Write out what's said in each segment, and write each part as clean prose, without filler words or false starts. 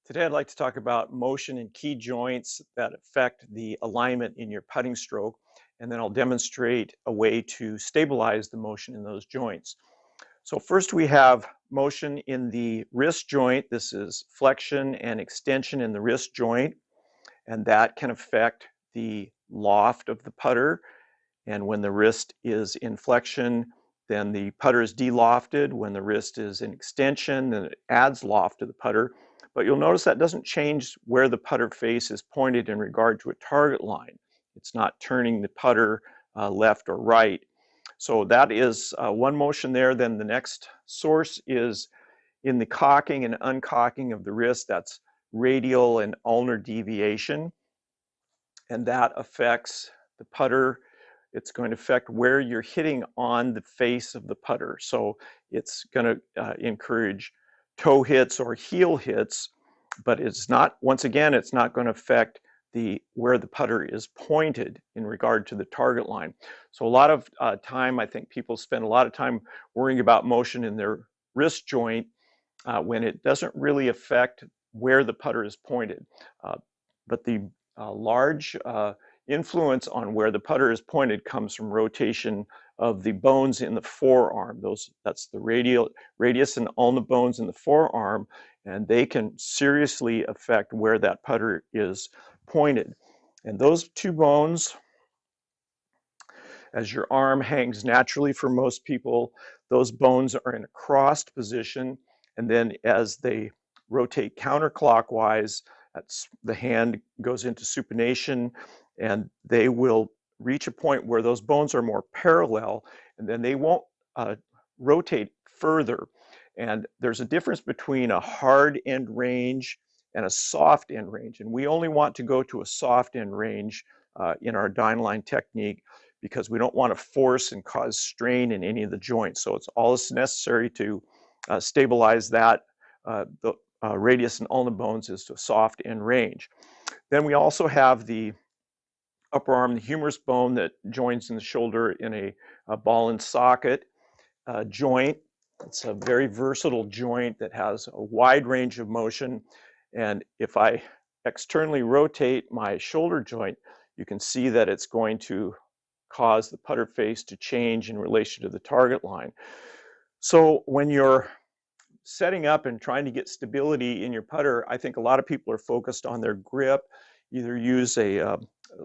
Today, I'd like to talk about motion and key joints that affect the alignment in your putting stroke, and then I'll demonstrate a way to stabilize the motion in those joints. So first we have motion in the wrist joint. This is flexion and extension in the wrist joint, and that can affect the loft of the putter. And when the wrist is in flexion, then the putter is de-lofted. When the wrist is in extension, then it adds loft to the putter. But you'll notice that doesn't change where the putter face is pointed in regard to a target line. It's not turning the putter left or right. So that is one motion there. Then the next source is in the cocking and uncocking of the wrist. That's radial and ulnar deviation. And that affects the putter. It's going to affect where you're hitting on the face of the putter. So it's going to encourage toe hits or heel hits, but it's not, once again, it's not going to affect where the putter is pointed in regard to the target line. So a lot of time, I think people spend a lot of time worrying about motion in their wrist joint when it doesn't really affect where the putter is pointed. But the large influence on where the putter is pointed comes from rotation of the bones in the forearm. That's the radius and ulnar bones in the forearm, and they can seriously affect where that putter is pointed. And those two bones, as your arm hangs naturally for most people, those bones are in a crossed position, and then as they rotate counterclockwise, the hand goes into supination, and they will reach a point where those bones are more parallel, and then they won't rotate further. And there's a difference between a hard end range and a soft end range, and we only want to go to a soft end range in our DynAlign technique because we don't want to force and cause strain in any of the joints. So it's all that's necessary to stabilize that. The radius and ulnar bones is to a soft end range. Then we also have the upper arm, the humerus bone that joins in the shoulder in a ball and socket joint. It's a very versatile joint that has a wide range of motion. And if I externally rotate my shoulder joint, you can see that it's going to cause the putter face to change in relation to the target line. So when you're setting up and trying to get stability in your putter, I think a lot of people are focused on their grip. Either use a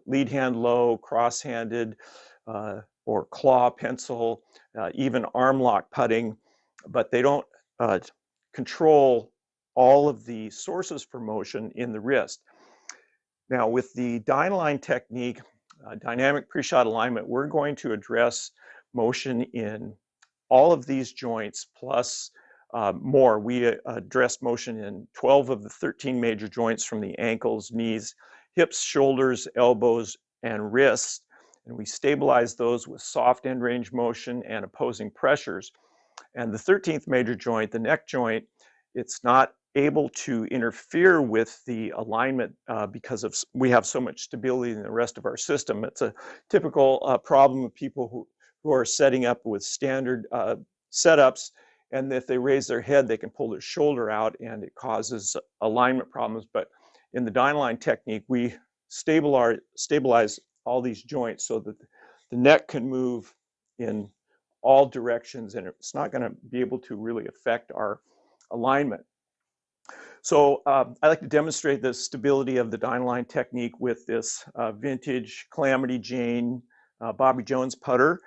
lead hand low, cross-handed, or claw pencil, even arm lock putting, but they don't control all of the sources for motion in the wrist. Now with the DynAlign technique, dynamic pre-shot alignment, we're going to address motion in all of these joints plus more. We address motion in 12 of the 13 major joints from the ankles, knees, hips, shoulders, elbows, and wrists. And we stabilize those with soft end range motion and opposing pressures. And the 13th major joint, the neck joint, it's not able to interfere with the alignment because we have so much stability in the rest of our system. It's a typical problem of people who are setting up with standard setups, and if they raise their head, they can pull their shoulder out and it causes alignment problems. But in the DynAlign technique, we stabilize all these joints so that the neck can move in all directions, and it's not going to be able to really affect our alignment. So I like to demonstrate the stability of the DynAlign technique with this vintage Calamity Jane Bobby Jones putter,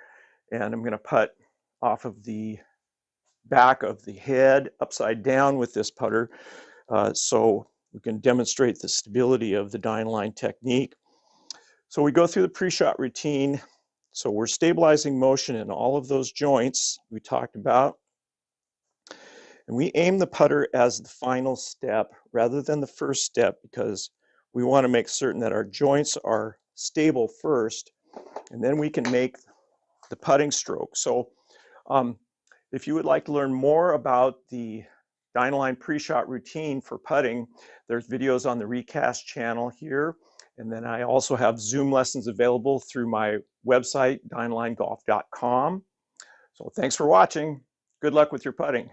and I'm going to putt off of the back of the head upside down with this putter, so we can demonstrate the stability of the DynAlign technique. So we go through the pre-shot routine. So we're stabilizing motion in all of those joints we talked about. And we aim the putter as the final step rather than the first step because we want to make certain that our joints are stable first, and then we can make the putting stroke. So if you would like to learn more about the DynAlign pre-shot routine for putting, there's videos on the Recast channel here. And then I also have Zoom lessons available through my website, DynAlignGolf.com. So thanks for watching. Good luck with your putting.